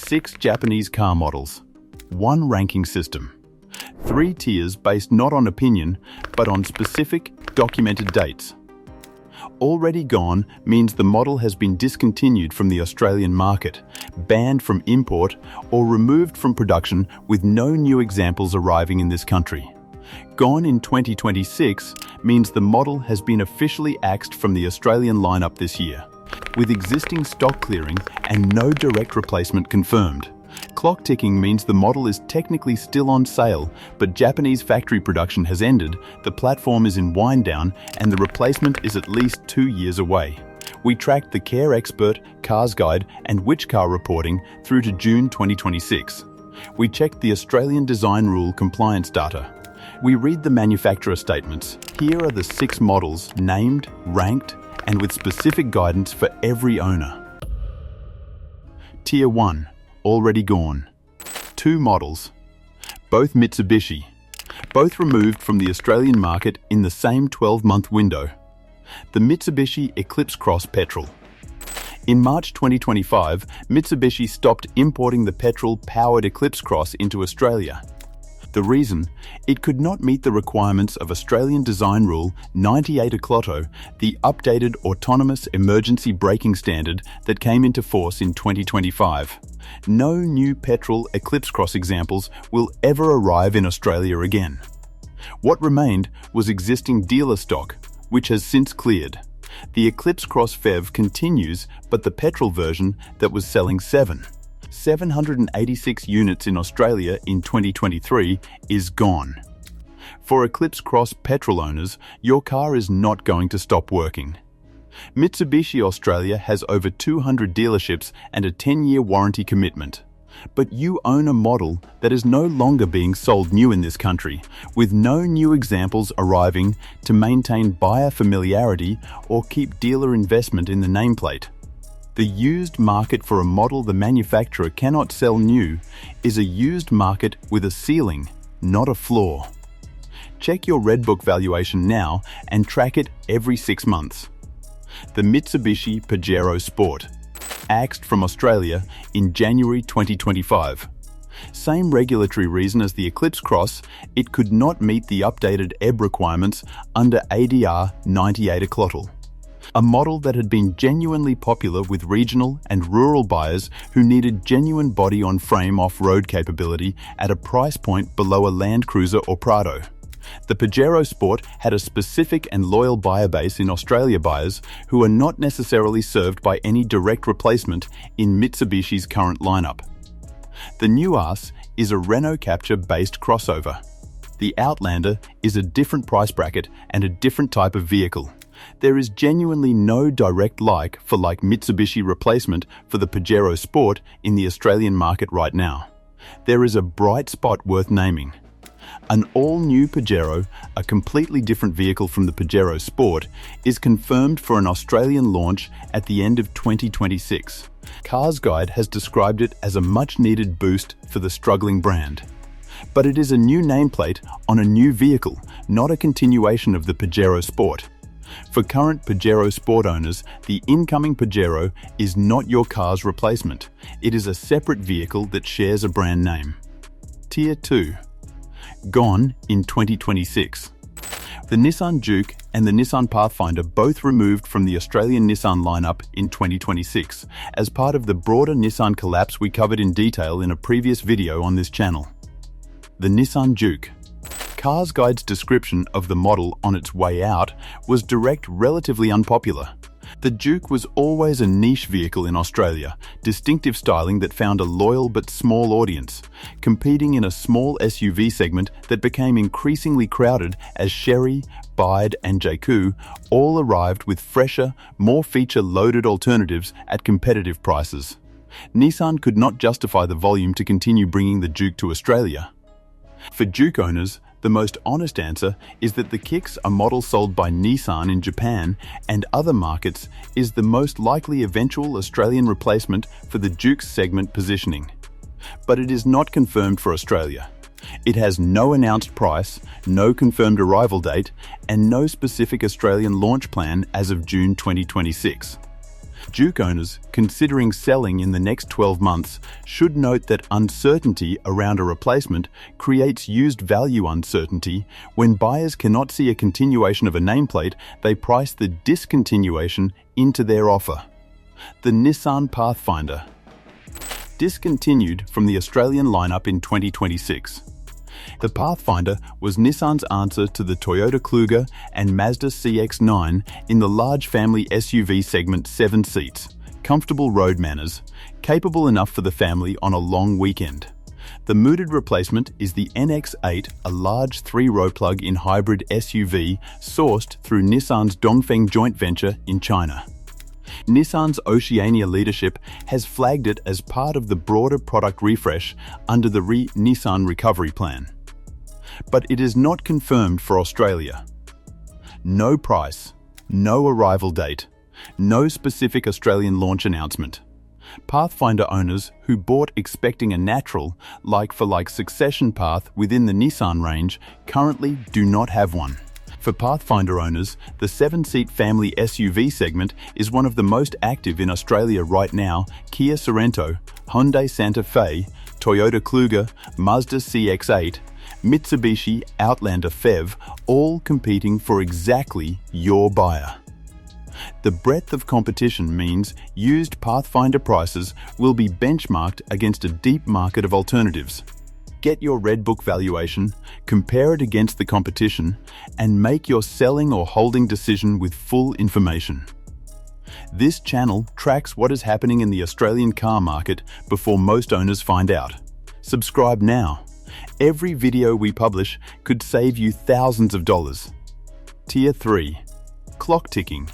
6 Japanese car models, 1 ranking system, 3 tiers based not on opinion, but on specific, documented dates. Already gone means the model has been discontinued from the Australian market, banned from import, or removed from production with no new examples arriving in this country. Gone in 2026 means the model has been officially axed from the Australian lineup this year, with existing stock clearing and no direct replacement confirmed. Clock ticking means the model is technically still on sale, but Japanese factory production has ended, the platform is in wind down, and the replacement is at least 2 years away. We tracked the Care Expert, CarsGuide, and Which Car reporting through to June 2026. We checked the Australian Design Rule compliance data. We read the manufacturer statements. Here are the 6 models named, ranked, and with specific guidance for every owner. Tier 1. Already gone. 2 models. Both Mitsubishi. Both removed from the Australian market in the same 12-month window. The Mitsubishi Eclipse Cross petrol. In March 2025, Mitsubishi stopped importing the petrol-powered Eclipse Cross into Australia. The reason? It could not meet the requirements of Australian Design Rule 98 Eclotto, the updated autonomous emergency braking standard that came into force in 2025. No new petrol Eclipse Cross examples will ever arrive in Australia again. What remained was existing dealer stock, which has since cleared. The Eclipse Cross PHEV continues, but the petrol version that was selling 786 units in Australia in 2023 is gone. For Eclipse Cross petrol owners, your car is not going to stop working. Mitsubishi Australia has over 200 dealerships and a 10-year warranty commitment. But you own a model that is no longer being sold new in this country, with no new examples arriving to maintain buyer familiarity or keep dealer investment in the nameplate. The used market for a model the manufacturer cannot sell new is a used market with a ceiling, not a floor. Check your Red Book valuation now and track it every 6 months. The Mitsubishi Pajero Sport, axed from Australia in January 2025. Same regulatory reason as the Eclipse Cross, it could not meet the updated EB requirements under ADR 98 Eclotl. A model that had been genuinely popular with regional and rural buyers who needed genuine body-on-frame off-road capability at a price point below a Land Cruiser or Prado. The Pajero Sport had a specific and loyal buyer base in Australia buyers who are not necessarily served by any direct replacement in Mitsubishi's current lineup. The new Arse is a Renault Captur-based crossover. The Outlander is a different price bracket and a different type of vehicle. There is genuinely no direct like-for-like Mitsubishi replacement for the Pajero Sport in the Australian market right now. There is a bright spot worth naming. An all-new Pajero, a completely different vehicle from the Pajero Sport, is confirmed for an Australian launch at the end of 2026. CarsGuide has described it as a much-needed boost for the struggling brand. But it is a new nameplate on a new vehicle, not a continuation of the Pajero Sport. For current Pajero Sport owners, the incoming Pajero is not your car's replacement. It is a separate vehicle that shares a brand name. Tier 2. Gone in 2026. The Nissan Juke and the Nissan Pathfinder both removed from the Australian Nissan lineup in 2026 as part of the broader Nissan collapse we covered in detail in a previous video on this channel. The Nissan Juke. CarsGuide's description of the model on its way out was direct, relatively unpopular. The Juke was always a niche vehicle in Australia, distinctive styling that found a loyal but small audience, competing in a small SUV segment that became increasingly crowded as Chery, Bide and JQ all arrived with fresher, more feature-loaded alternatives at competitive prices. Nissan could not justify the volume to continue bringing the Juke to Australia. For Juke owners, the most honest answer is that the Kicks, a model sold by Nissan in Japan and other markets, is the most likely eventual Australian replacement for the Juke's segment positioning. But it is not confirmed for Australia. It has no announced price, no confirmed arrival date, and no specific Australian launch plan as of June 2026. Juke owners considering selling in the next 12 months should note that uncertainty around a replacement creates used value uncertainty. When buyers cannot see a continuation of a nameplate, they price the discontinuation into their offer. The Nissan Pathfinder. Discontinued from the Australian lineup in 2026. The Pathfinder was Nissan's answer to the Toyota Kluger and Mazda CX-9 in the large family SUV segment, 7 seats, comfortable road manners, capable enough for the family on a long weekend. The mooted replacement is the NX8, a large 3-row plug-in hybrid SUV sourced through Nissan's Dongfeng joint venture in China. Nissan's Oceania leadership has flagged it as part of the broader product refresh under the Nissan Recovery Plan. But it is not confirmed for Australia. No price, no arrival date, no specific Australian launch announcement. Pathfinder owners who bought expecting a natural, like-for-like succession path within the Nissan range currently do not have one. For Pathfinder owners, the 7-seat family SUV segment is one of the most active in Australia right now. Kia Sorento, Hyundai Santa Fe, Toyota Kluger, Mazda CX-8, Mitsubishi Outlander PHEV, all competing for exactly your buyer. The breadth of competition means used Pathfinder prices will be benchmarked against a deep market of alternatives. Get your Red Book valuation, compare it against the competition, and make your selling or holding decision with full information. This channel tracks what is happening in the Australian car market before most owners find out. Subscribe now. Every video we publish could save you thousands of dollars. Tier 3. Clock ticking.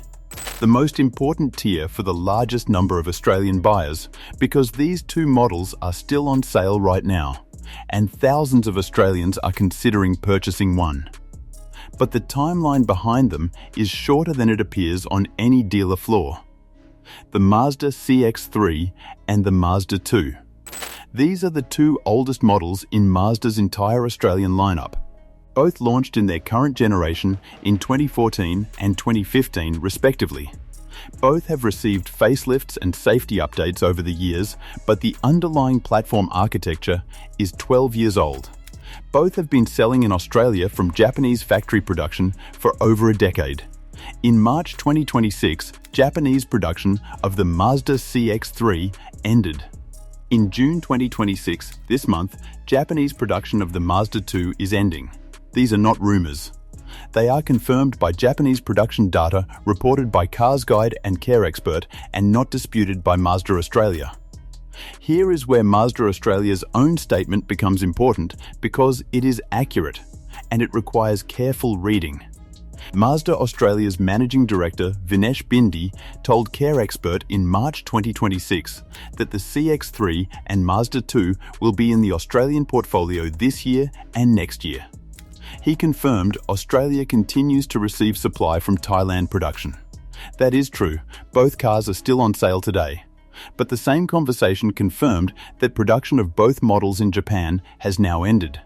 The most important tier for the largest number of Australian buyers, because these two models are still on sale right now, and thousands of Australians are considering purchasing one. But the timeline behind them is shorter than it appears on any dealer floor. The Mazda CX-3 and the Mazda 2. These are the two oldest models in Mazda's entire Australian lineup. Both launched in their current generation in 2014 and 2015 respectively. Both have received facelifts and safety updates over the years, but the underlying platform architecture is 12 years old. Both have been selling in Australia from Japanese factory production for over a decade. In March 2026, Japanese production of the Mazda CX-3 ended. In June 2026, this month, Japanese production of the Mazda 2 is ending. These are not rumors. They are confirmed by Japanese production data reported by CarsGuide and CareExpert and not disputed by Mazda Australia. Here is where Mazda Australia's own statement becomes important because it is accurate and it requires careful reading. Mazda Australia's Managing Director Vinesh Bindi told CareExpert in March 2026 that the CX-3 and Mazda 2 will be in the Australian portfolio this year and next year. He confirmed Australia continues to receive supply from Thailand production. That is true, both cars are still on sale today. But the same conversation confirmed that production of both models in Japan has now ended.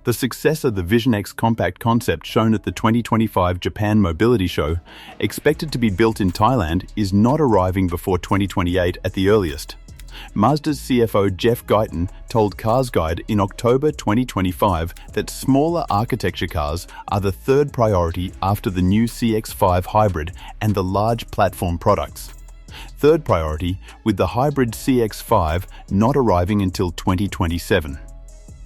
The successor, the Vision X compact concept shown at the 2025 Japan Mobility Show, expected to be built in Thailand, is not arriving before 2028 at the earliest. Mazda's CFO Jeff Guyton told CarsGuide in October 2025 that smaller architecture cars are the third priority after the new CX-5 hybrid and the large platform products. Third priority, with the hybrid CX-5 not arriving until 2027.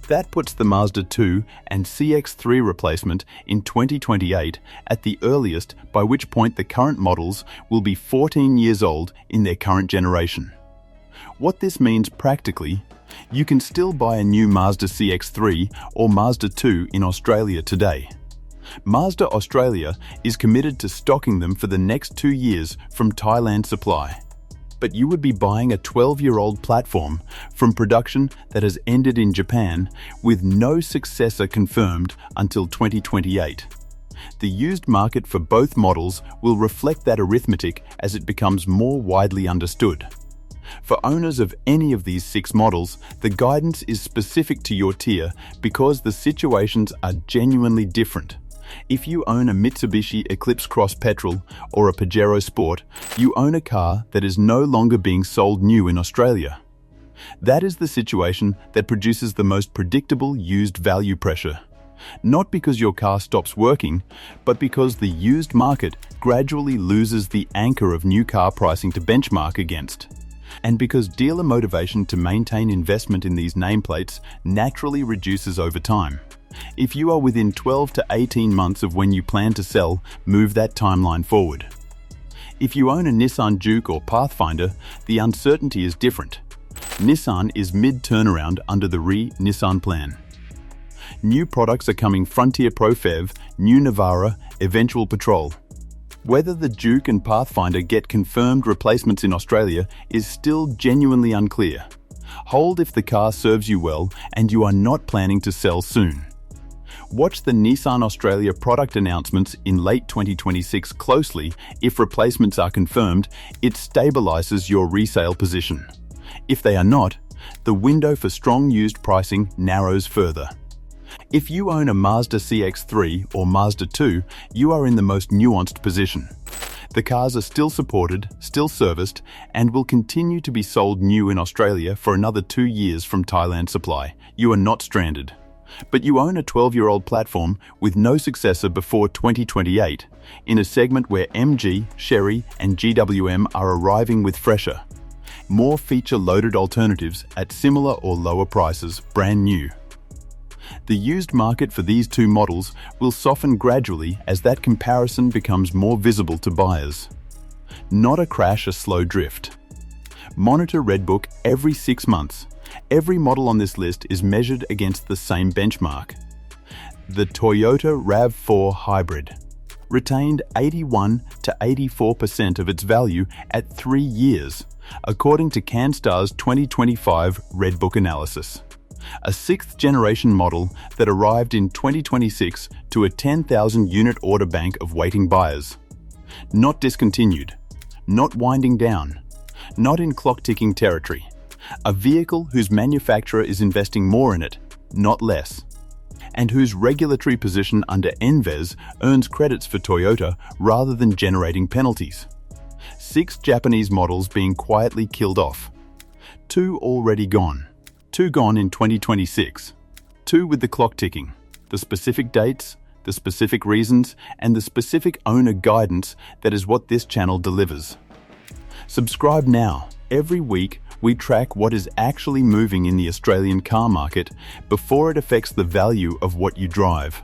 That puts the Mazda 2 and CX-3 replacement in 2028 at the earliest, by which point the current models will be 14 years old in their current generation. What this means practically, you can still buy a new Mazda CX-3 or Mazda 2 in Australia today. Mazda Australia is committed to stocking them for the next 2 years from Thailand supply. But you would be buying a 12-year-old platform from production that has ended in Japan with no successor confirmed until 2028. The used market for both models will reflect that arithmetic as it becomes more widely understood. For owners of any of these 6 models, the guidance is specific to your tier because the situations are genuinely different. If you own a Mitsubishi Eclipse Cross petrol or a Pajero Sport, you own a car that is no longer being sold new in Australia. That is the situation that produces the most predictable used value pressure. Not because your car stops working, but because the used market gradually loses the anchor of new car pricing to benchmark against. And because dealer motivation to maintain investment in these nameplates naturally reduces over time. If you are within 12 to 18 months of when you plan to sell, move that timeline forward. If you own a Nissan Juke or Pathfinder, the uncertainty is different. Nissan is mid-turnaround under the Nissan plan. New products are coming: Frontier Pro PHEV, new Navara, eventual petrol. Whether the Juke and Pathfinder get confirmed replacements in Australia is still genuinely unclear. Hold if the car serves you well and you are not planning to sell soon. Watch the Nissan Australia product announcements in late 2026 closely. If replacements are confirmed, it stabilizes your resale position. If they are not, the window for strong used pricing narrows further. If you own a Mazda CX-3 or Mazda 2, you are in the most nuanced position. The cars are still supported, still serviced, and will continue to be sold new in Australia for another 2 years from Thailand supply. You are not stranded. But you own a 12-year-old platform with no successor before 2028, in a segment where MG, Chery, and GWM are arriving with fresher, more feature-loaded alternatives at similar or lower prices, brand new. The used market for these two models will soften gradually as that comparison becomes more visible to buyers. Not a crash, a slow drift. Monitor Redbook every 6 months. Every model on this list is measured against the same benchmark. The Toyota RAV4 Hybrid retained 81 to 84% of its value at 3 years, according to CanStar's 2025 Redbook analysis. A 6th-generation model that arrived in 2026 to a 10,000-unit order bank of waiting buyers. Not discontinued, not winding down, not in clock-ticking territory. A vehicle whose manufacturer is investing more in it, not less, and whose regulatory position under NVES earns credits for Toyota rather than generating penalties. 6 Japanese models being quietly killed off. 2 already gone. 2 gone in 2026. 2 with the clock ticking. The specific dates, the specific reasons, and the specific owner guidance that is what this channel delivers. Subscribe now. Every week, we track what is actually moving in the Australian car market before it affects the value of what you drive.